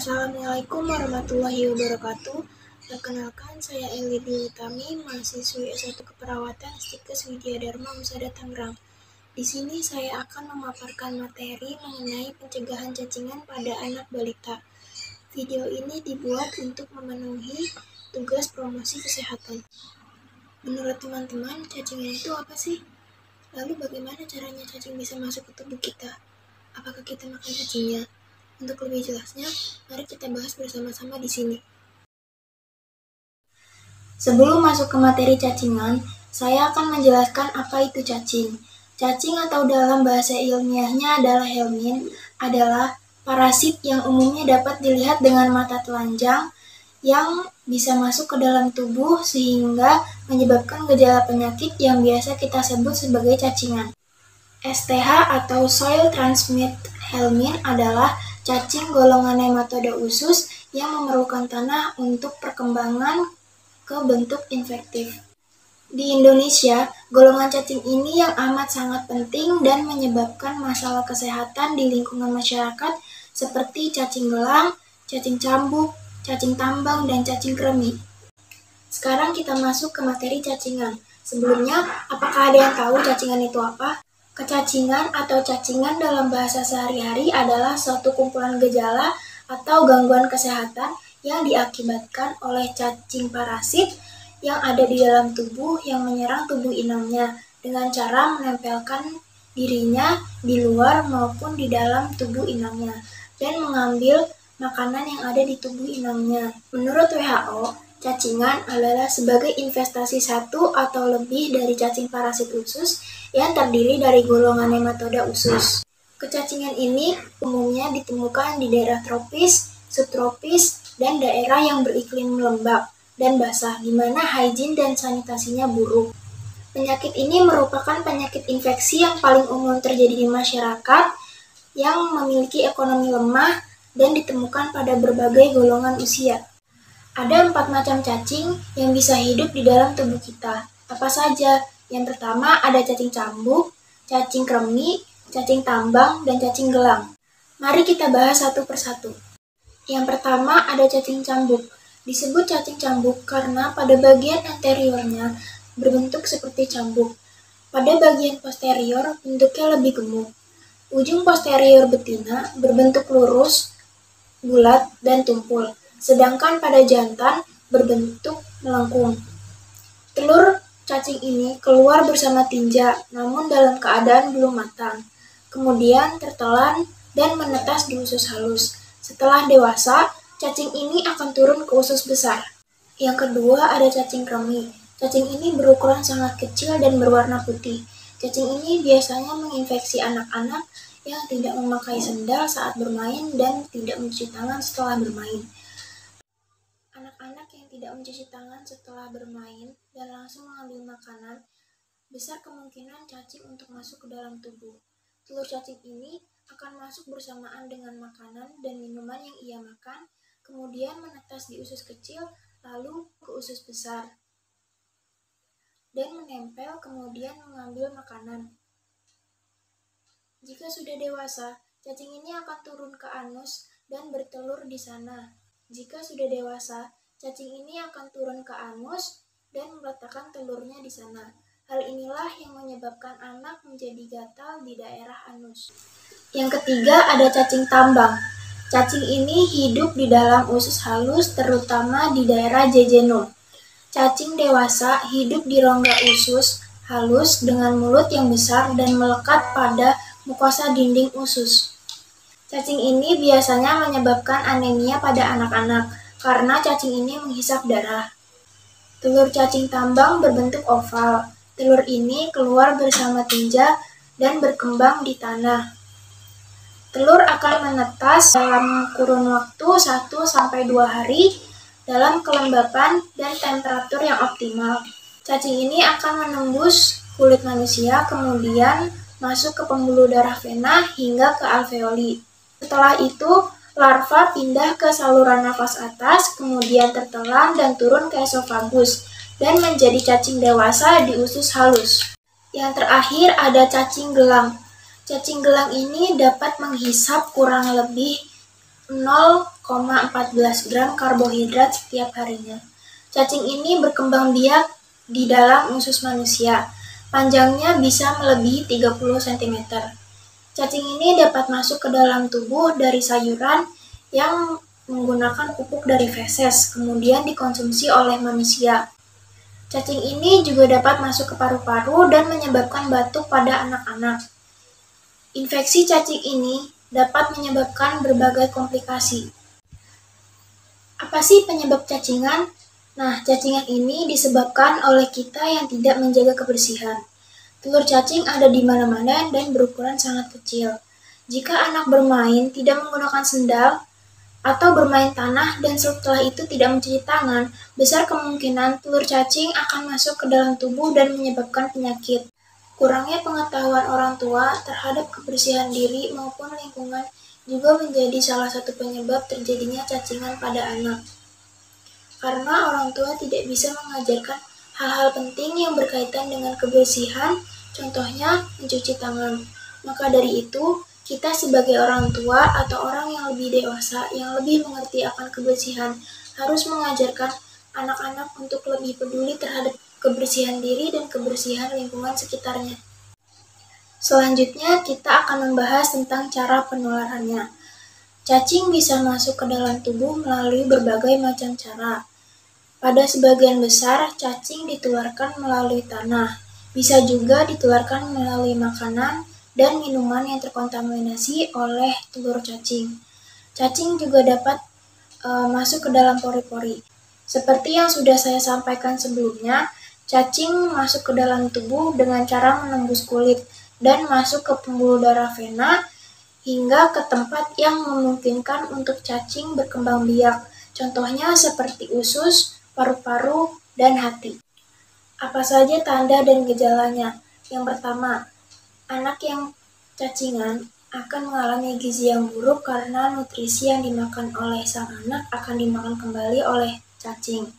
Assalamualaikum warahmatullahi wabarakatuh. Perkenalkan, saya Eli Dwi Utami, mahasiswi S1 Keperawatan Stikes Widya Dharma Husada Tangerang. Di sini saya akan memaparkan materi mengenai pencegahan cacingan pada anak balita. Video ini dibuat untuk memenuhi tugas promosi kesehatan. Menurut teman-teman, cacingan itu apa sih? Lalu bagaimana caranya cacing bisa masuk ke tubuh kita? Apakah kita makan cacingnya? Untuk lebih jelasnya, mari kita bahas bersama-sama di sini. Sebelum masuk ke materi cacingan, saya akan menjelaskan apa itu cacing. Cacing atau dalam bahasa ilmiahnya adalah helmin, adalah parasit yang umumnya dapat dilihat dengan mata telanjang yang bisa masuk ke dalam tubuh sehingga menyebabkan gejala penyakit yang biasa kita sebut sebagai cacingan. STH atau Soil Transmitted Helmin adalah cacing golongan nematoda usus yang memerlukan tanah untuk perkembangan ke bentuk infektif. Di Indonesia, golongan cacing ini yang amat sangat penting dan menyebabkan masalah kesehatan di lingkungan masyarakat seperti cacing gelang, cacing cambuk, cacing tambang, dan cacing kremi. Sekarang kita masuk ke materi cacingan. Sebelumnya, apakah ada yang tahu cacingan itu apa? Kecacingan atau cacingan dalam bahasa sehari-hari adalah suatu kumpulan gejala atau gangguan kesehatan yang diakibatkan oleh cacing parasit yang ada di dalam tubuh yang menyerang tubuh inangnya dengan cara menempelkan dirinya di luar maupun di dalam tubuh inangnya dan mengambil makanan yang ada di tubuh inangnya. Menurut WHO, cacingan adalah sebagai investasi satu atau lebih dari cacing parasit usus yang terdiri dari golongan nematoda usus. Kecacingan ini umumnya ditemukan di daerah tropis, subtropis, dan daerah yang beriklim lembab dan basah, di mana hygiene dan sanitasinya buruk. Penyakit ini merupakan penyakit infeksi yang paling umum terjadi di masyarakat yang memiliki ekonomi lemah dan ditemukan pada berbagai golongan usia. Ada 4 macam cacing yang bisa hidup di dalam tubuh kita. Apa saja? Yang pertama ada cacing cambuk, cacing kremi, cacing tambang, dan cacing gelang. Mari kita bahas satu persatu. Yang pertama ada cacing cambuk. Disebut cacing cambuk karena pada bagian anteriornya berbentuk seperti cambuk. Pada bagian posterior bentuknya lebih gemuk. Ujung posterior betina berbentuk lurus, bulat, dan tumpul. Sedangkan pada jantan berbentuk melengkung. Telur cacing ini keluar bersama tinja, namun dalam keadaan belum matang. Kemudian tertelan dan menetas di usus halus. Setelah dewasa, cacing ini akan turun ke usus besar. Yang kedua ada cacing kremi. Cacing ini berukuran sangat kecil dan berwarna putih. Cacing ini biasanya menginfeksi anak-anak yang tidak memakai sendal saat bermain dan tidak mencuci tangan setelah bermain. Anak-anak yang tidak mencuci tangan setelah bermain dan langsung mengambil makanan, besar kemungkinan cacing untuk masuk ke dalam tubuh. Telur cacing ini akan masuk bersamaan dengan makanan dan minuman yang ia makan, kemudian menetas di usus kecil, lalu ke usus besar, dan menempel kemudian mengambil makanan. Jika sudah dewasa, cacing ini akan turun ke anus dan bertelur di sana. Jika sudah dewasa, cacing ini akan turun ke anus dan meletakkan telurnya di sana. Hal inilah yang menyebabkan anak menjadi gatal di daerah anus. Yang ketiga ada cacing tambang. Cacing ini hidup di dalam usus halus terutama di daerah jejunum. Cacing dewasa hidup di rongga usus halus dengan mulut yang besar dan melekat pada mukosa dinding usus. Cacing ini biasanya menyebabkan anemia pada anak-anak karena cacing ini menghisap darah. Telur cacing tambang berbentuk oval. Telur ini keluar bersama tinja dan berkembang di tanah. Telur akan menetas dalam kurun waktu 1-2 hari dalam kelembapan dan temperatur yang optimal. Cacing ini akan menembus kulit manusia, kemudian masuk ke pembuluh darah vena hingga ke alveoli. Setelah itu, larva pindah ke saluran nafas atas, kemudian tertelan dan turun ke esofagus, dan menjadi cacing dewasa di usus halus. Yang terakhir ada cacing gelang. Cacing gelang ini dapat menghisap kurang lebih 0,14 gram karbohidrat setiap harinya. Cacing ini berkembang biak di dalam usus manusia. Panjangnya bisa melebihi 30 cm. Cacing ini dapat masuk ke dalam tubuh dari sayuran yang menggunakan pupuk dari feses, kemudian dikonsumsi oleh manusia. Cacing ini juga dapat masuk ke paru-paru dan menyebabkan batuk pada anak-anak. Infeksi cacing ini dapat menyebabkan berbagai komplikasi. Apa sih penyebab cacingan? Nah, cacingan ini disebabkan oleh kita yang tidak menjaga kebersihan. Telur cacing ada di mana-mana dan berukuran sangat kecil. Jika anak bermain tidak menggunakan sendal atau bermain tanah dan setelah itu tidak mencuci tangan, besar kemungkinan telur cacing akan masuk ke dalam tubuh dan menyebabkan penyakit. Kurangnya pengetahuan orang tua terhadap kebersihan diri maupun lingkungan juga menjadi salah satu penyebab terjadinya cacingan pada anak. Karena orang tua tidak bisa mengajarkan hal-hal penting yang berkaitan dengan kebersihan, contohnya mencuci tangan. Maka dari itu, kita sebagai orang tua atau orang yang lebih dewasa, yang lebih mengerti akan kebersihan, harus mengajarkan anak-anak untuk lebih peduli terhadap kebersihan diri dan kebersihan lingkungan sekitarnya. Selanjutnya, kita akan membahas tentang cara penularannya. Cacing bisa masuk ke dalam tubuh melalui berbagai macam cara. Pada sebagian besar, cacing ditularkan melalui tanah. Bisa juga ditularkan melalui makanan dan minuman yang terkontaminasi oleh telur cacing. Cacing juga dapat masuk ke dalam pori-pori. Seperti yang sudah saya sampaikan sebelumnya, cacing masuk ke dalam tubuh dengan cara menembus kulit dan masuk ke pembuluh darah vena hingga ke tempat yang memungkinkan untuk cacing berkembang biak. Contohnya seperti usus, paru-paru, dan hati. Apa saja tanda dan gejalanya? Yang pertama, anak yang cacingan akan mengalami gizi yang buruk karena nutrisi yang dimakan oleh sang anak akan dimakan kembali oleh cacing.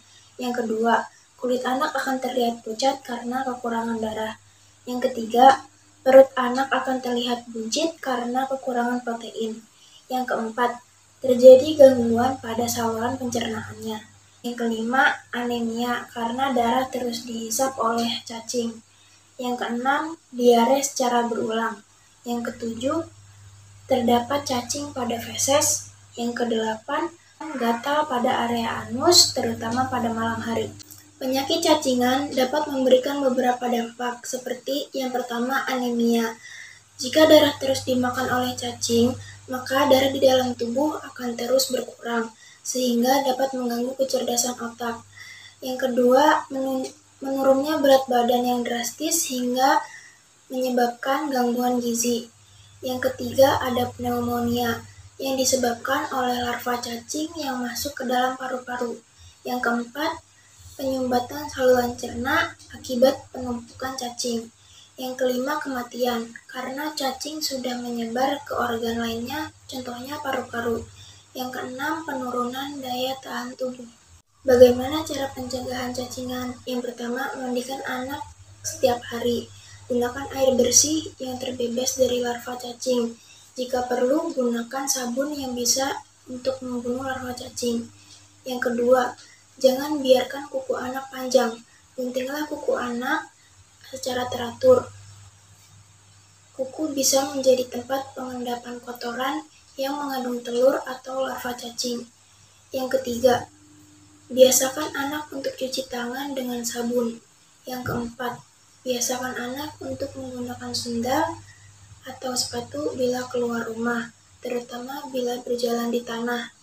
Yang kedua, kulit anak akan terlihat pucat karena kekurangan darah. Yang ketiga, perut anak akan terlihat buncit karena kekurangan protein. Yang keempat, terjadi gangguan pada saluran pencernaannya. Yang kelima, anemia karena darah terus dihisap oleh cacing. Yang keenam, diare secara berulang. Yang ketujuh, terdapat cacing pada feses. Yang kedelapan, gatal pada area anus, terutama pada malam hari. Penyakit cacingan dapat memberikan beberapa dampak, seperti yang pertama, anemia. Jika darah terus dimakan oleh cacing, maka darah di dalam tubuh akan terus berkurang, sehingga dapat mengganggu kecerdasan otak. Yang kedua, menurunnya berat badan yang drastis hingga menyebabkan gangguan gizi. Yang ketiga, ada pneumonia yang disebabkan oleh larva cacing yang masuk ke dalam paru-paru. Yang keempat, penyumbatan saluran cerna akibat penumpukan cacing. Yang kelima, kematian karena cacing sudah menyebar ke organ lainnya, contohnya paru-paru. Yang keenam, penurunan daya tahan tubuh. Bagaimana cara pencegahan cacingan? Yang pertama, mandikan anak setiap hari. Gunakan air bersih yang terbebas dari larva cacing. Jika perlu, gunakan sabun yang bisa untuk membunuh larva cacing. Yang kedua, jangan biarkan kuku anak panjang. Guntinglah kuku anak secara teratur. Kuku bisa menjadi tempat pengendapan kotoran yang mengandung telur atau larva cacing. Yang ketiga, biasakan anak untuk cuci tangan dengan sabun. Yang keempat, biasakan anak untuk menggunakan sendal atau sepatu bila keluar rumah, terutama bila berjalan di tanah.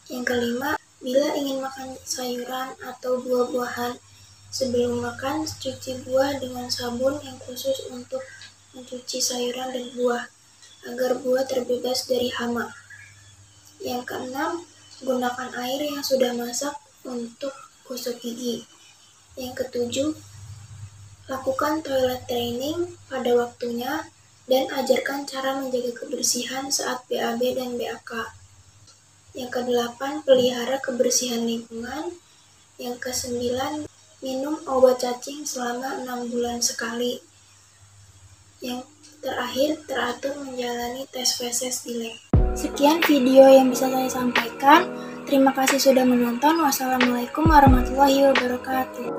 Yang kelima, bila ingin makan sayuran atau buah-buahan, sebelum makan, cuci buah dengan sabun yang khusus untuk mencuci sayuran dan buah, agar buah terbebas dari hama. Yang keenam, gunakan air yang sudah masak untuk gosok gigi. Yang ketujuh, lakukan toilet training pada waktunya dan ajarkan cara menjaga kebersihan saat BAB dan BAK. Yang kedelapan, pelihara kebersihan lingkungan. Yang kesembilan, minum obat cacing selama 6 bulan sekali. Yang terakhir, teratur menjalani tes feses di lab. Sekian video yang bisa saya sampaikan. Terima kasih sudah menonton. Wassalamualaikum warahmatullahi wabarakatuh.